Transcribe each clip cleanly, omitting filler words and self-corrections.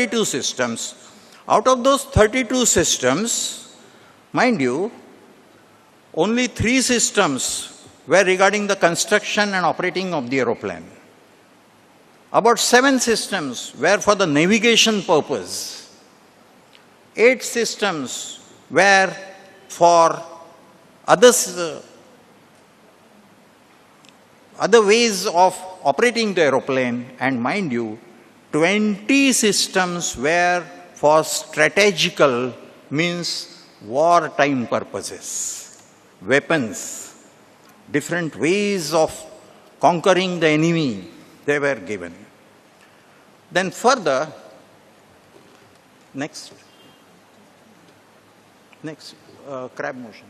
32 systems. Out of those 32 systems, mind you, only 3 systems were regarding the construction and operating of the aeroplane. About 7 systems were for the navigation purpose. 8 systems were for other ways of operating the aeroplane, and mind you, 20 systems were for strategical, means wartime purposes, weapons, different ways of conquering the enemy, they were given. Then further, next, crab motion.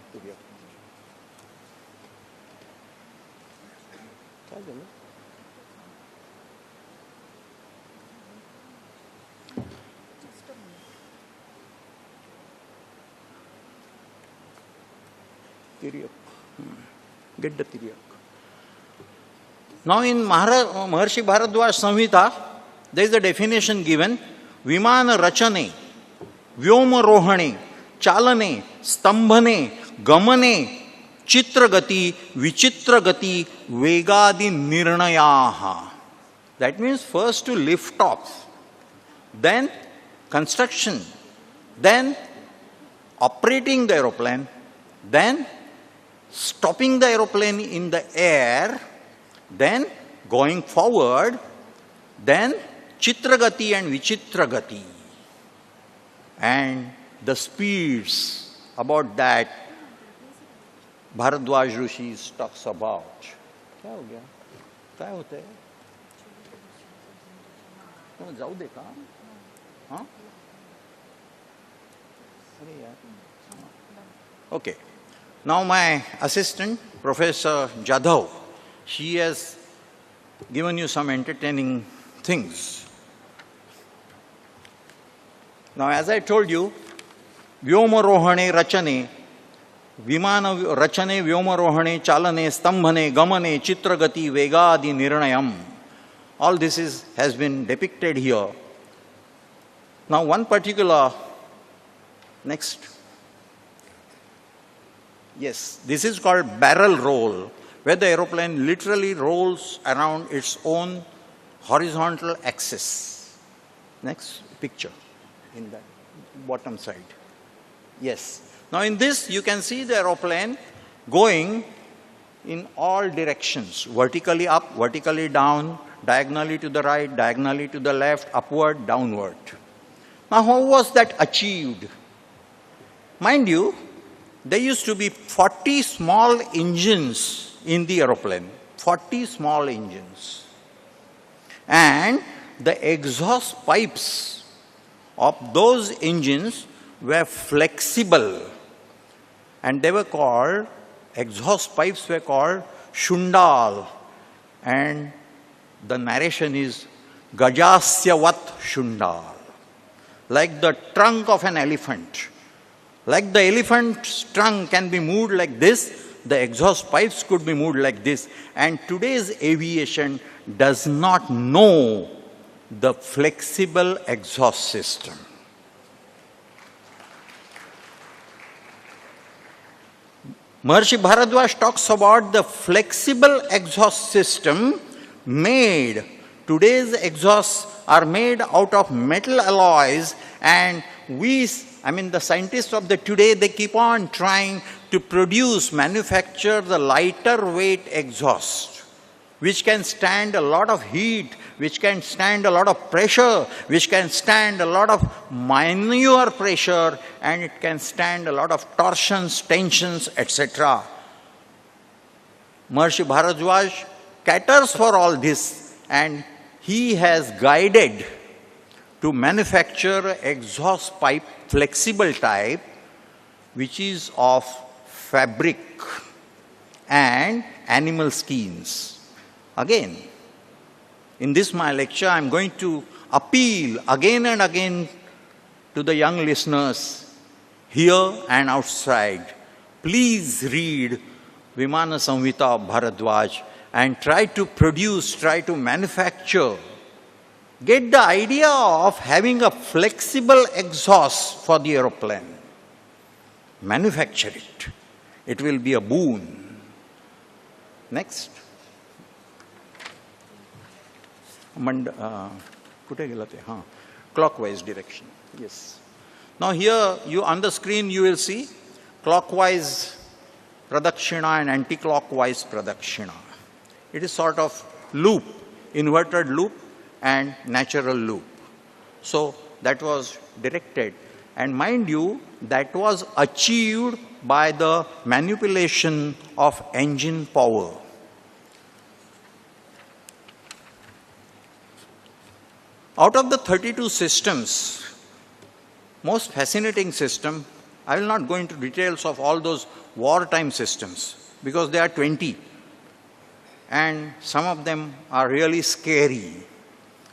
Get the Tiryak. Now in Maharshi Bharadwaj Samhita, there is a definition given: Vimana Rachane, Vyoma Rohane, Chalane, Stambhane, Gamane, Chitragati, Vichitragati, Vegadi Nirnayaha. That means first to lift off, then construction, then operating the aeroplane, then stopping the aeroplane in the air, then going forward, then Chitragati and Vichitragati. And the speeds, about that Bharadwaj Rishi talks about. क्या हो गया? क्या होता है? जाऊ दे काम? हाँ? अरे यार. Okay. Now my assistant, Professor Jadhav, she has given you some entertaining things. Now as I told you, Vyoma-rohane Rachane, Vimana Rachane, Vyoma-rohane, Chalane, Stambhane, Gamane, Chitragati, Vegadi, Nirnayam. All this has been depicted here. Now one particular, next. Yes, this is called barrel roll, where the aeroplane literally rolls around its own horizontal axis. Next picture, in the bottom side. Yes. Now in this, you can see the aeroplane going in all directions, vertically up, vertically down, diagonally to the right, diagonally to the left, upward, downward. Now how was that achieved? Mind you, there used to be 40 small engines in the aeroplane, 40 small engines. And the exhaust pipes of those engines were flexible. And they were called, exhaust pipes were called Shundal. And the narration is Gajasyavat Shundal. Like the trunk of an elephant. Like the elephant's trunk can be moved like this, the exhaust pipes could be moved like this. And today's aviation does not know the flexible exhaust system. Maharshi Bharadwaj talks about the flexible exhaust system made. Today's exhausts are made out of metal alloys, and the scientists of the today, they keep on trying to manufacture the lighter weight exhaust, which can stand a lot of heat, which can stand a lot of pressure, which can stand a lot of manure pressure, and it can stand a lot of torsions, tensions, etc. Maharshi Bharadwaj caters for all this, and he has guided to manufacture exhaust pipe, flexible type, which is of fabric and animal skins. Again, in this my lecture, I am going to appeal again and again to the young listeners here and outside. Please read Vimana Samhita of Bharadwaj and try to produce, try to manufacture get the idea of having a flexible exhaust for the aeroplane. Manufacture it. It will be a boon. Next. Clockwise direction. Yes. Now here you on the screen you will see clockwise pradakshina and anti-clockwise pradakshina. It is sort of loop, inverted loop and natural loop. So that was directed, and mind you, that was achieved by the manipulation of engine power. Out of the 32 systems, most fascinating system, I will not go into details of all those wartime systems because there are 20 and some of them are really scary.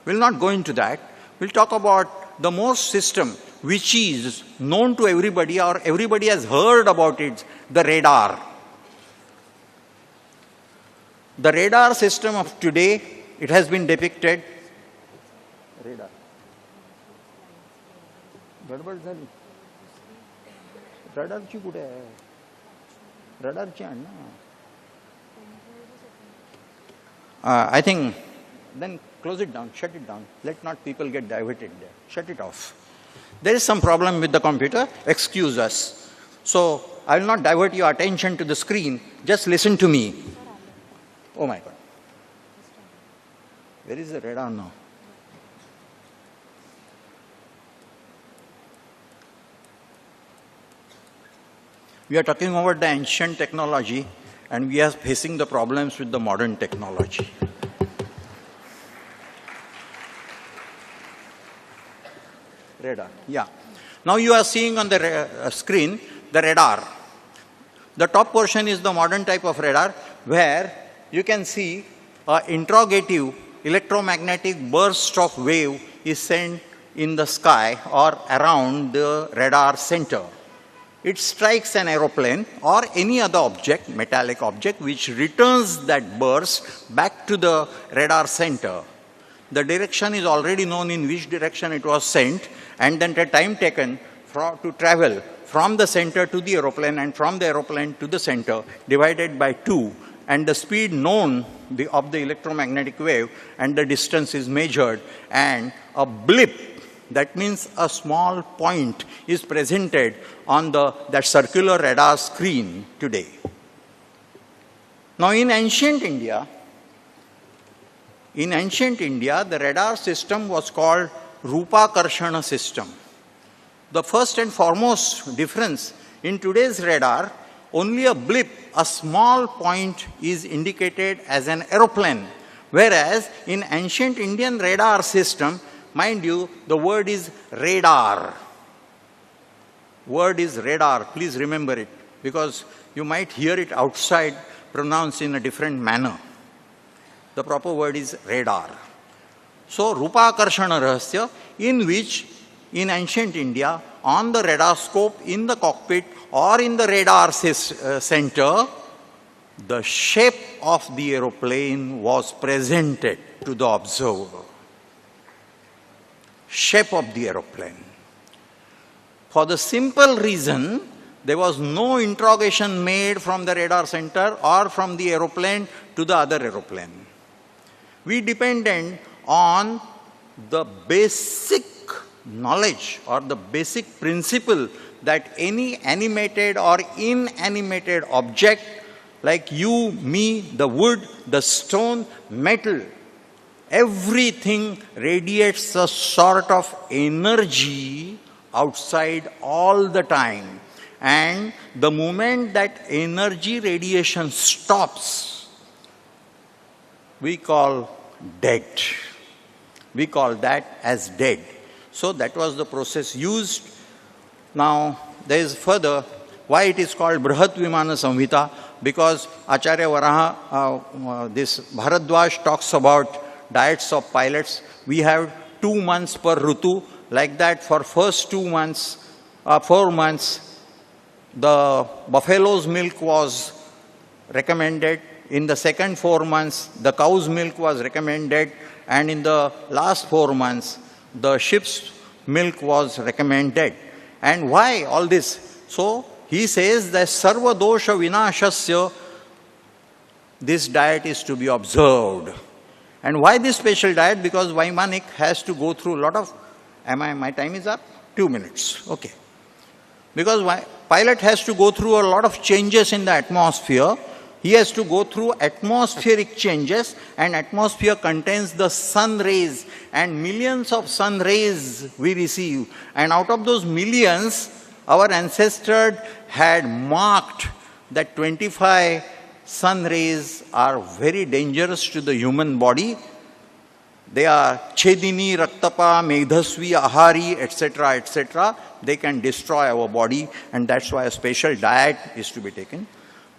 We'll not go into that. We'll talk about the most system which is known to everybody or everybody has heard about it, the radar. The radar system of today, it has been depicted. Radar. गडबड झाली. रडारची कुठे आहे? रडारची आण ना. I think then close it down, shut it down. Let not people get diverted there. Shut it off. There is some problem with the computer. Excuse us. So I will not divert your attention to the screen. Just listen to me. Oh my God. Where is the radar now? We are talking about the ancient technology and we are facing the problems with the modern technology. Radar, yeah. Now you are seeing on the screen the radar. The top portion is the modern type of radar where you can see an interrogative electromagnetic burst of wave is sent in the sky or around the radar center. It strikes an aeroplane or any other object, metallic object, which returns that burst back to the radar center. The direction is already known in which direction it was sent, and then the time taken to travel from the center to the aeroplane and from the aeroplane to the center divided by 2, and the speed known of the electromagnetic wave and the distance is measured, and a blip, that means a small point, is presented on that circular radar screen today. Now in ancient India, the radar system was called Rupakarshana system. The first and foremost difference in today's radar, only a blip, a small point is indicated as an aeroplane, whereas in ancient Indian radar system, mind you, the word is radar. Word is radar, please remember it, because you might hear it outside pronounced in a different manner. The proper word is radar. So, Rupakarshana Rahasya, in which in ancient India, on the radar scope, in the cockpit or in the radar center, the shape of the aeroplane was presented to the observer. Shape of the aeroplane. For the simple reason, there was no interrogation made from the radar center or from the aeroplane to the other aeroplane. We depended on the basic knowledge or the basic principle that any animated or inanimated object like you, me, the wood, the stone, metal, everything radiates a sort of energy outside all the time. And the moment that energy radiation stops, we call dead. We call that as dead. So that was the process used. Now there is further why it is called Brihat Vimana Samhita, because Acharya Varaha, this Bharadwaj talks about diets of pilots. We have 2 months per Rutu. Like that, for first 2 months, 4 months, the buffalo's milk was recommended. In the second 4 months, the cow's milk was recommended. and in the last 4 months, the ship's milk was recommended. And why all this? So, he says that sarva dosha vinashasya, this diet is to be observed. And why this special diet? Because Vimanic has to go through a lot of, my time is up? 2 minutes, okay. Because pilot has to go through a lot of changes in the atmosphere. He has to go through atmospheric changes, and atmosphere contains the sun rays, and millions of sun rays we receive. And out of those millions, our ancestors had marked that 25 sun rays are very dangerous to the human body. They are Chedini, Raktapa, Megdhasvi, Ahari, etc., etc. They can destroy our body, and that's why a special diet is to be taken.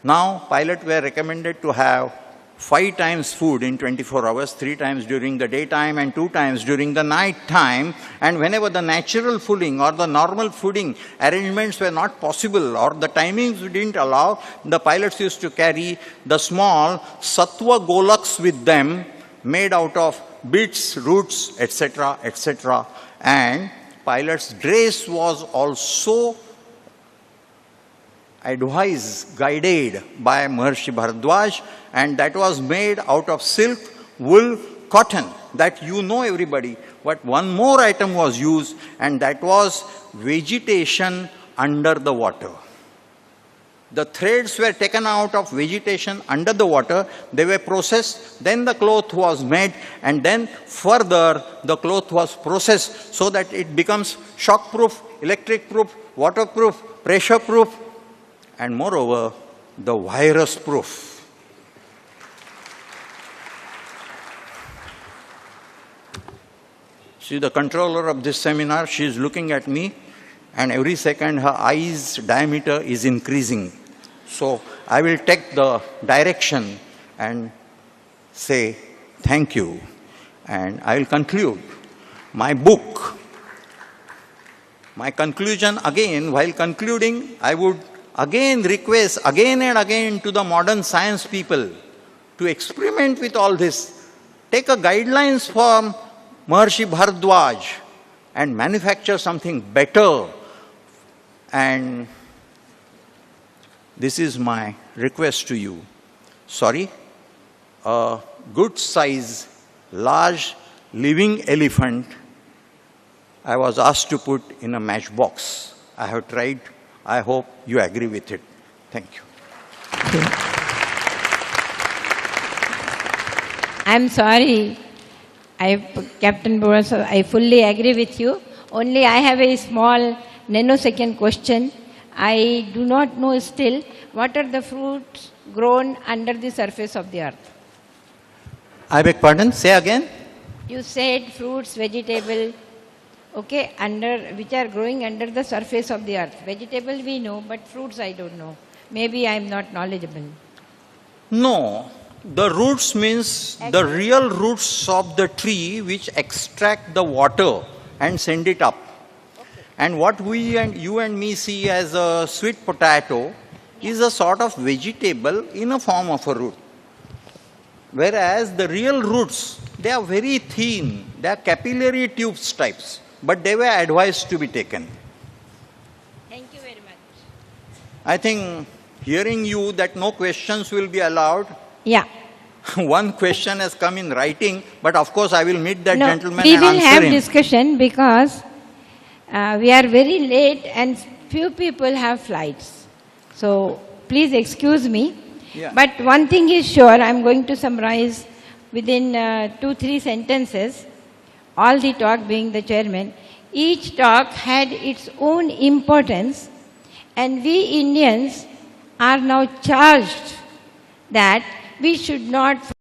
Now, pilots were recommended to have 5 times food in 24 hours, 3 times during the daytime and 2 times during the night time. And whenever the natural fooding or the normal fooding arrangements were not possible or the timings didn't allow, the pilots used to carry the small sattva golaks with them, made out of beets, roots, etc., etc. And pilot's dress was also advised, guided by Maharshi Bharadwaj, and that was made out of silk, wool, cotton. That you know, everybody. But one more item was used, and that was vegetation under the water. The threads were taken out of vegetation under the water, they were processed, then the cloth was made, and then further the cloth was processed so that it becomes shock-proof, electric-proof, waterproof, pressure-proof, and moreover, the virus-proof. See, the controller of this seminar, she is looking at me, and every second her eyes diameter is increasing. So I will take the direction and say thank you, and I will conclude my book. My conclusion again, while concluding, I would again request again and again to the modern science people to experiment with all this. Take a guidelines from Maharshi Bharadwaj and manufacture something better. And this is my request to you. Sorry, a good size, large living elephant I was asked to put in a matchbox. I have tried. I hope you agree with it. Thank you. I'm sorry, Captain Bodas, I fully agree with you. Only I have a small nanosecond question. I do not know still what are the fruits grown under the surface of the earth. I beg pardon, say again. You said fruits, vegetable, okay, which are growing under the surface of the earth. Vegetable we know, but fruits I don't know. Maybe I am not knowledgeable. No, the roots means the real roots of the tree which extract the water and send it up. Okay. And what we and you and me see as a sweet potato is a sort of vegetable in a form of a root. Whereas the real roots, they are very thin, they are capillary tubes types, but they were advised to be taken. Thank you very much. I think hearing you that no questions will be allowed. Yeah. One question has come in writing, but of course I will meet that gentleman we and will answer have him. Discussion because we are very late and few people have flights. So please excuse me. Yeah. But one thing is sure, I am going to summarize within 2-3 sentences, all the talk being the chairman. Each talk had its own importance, and we Indians are now charged that we should not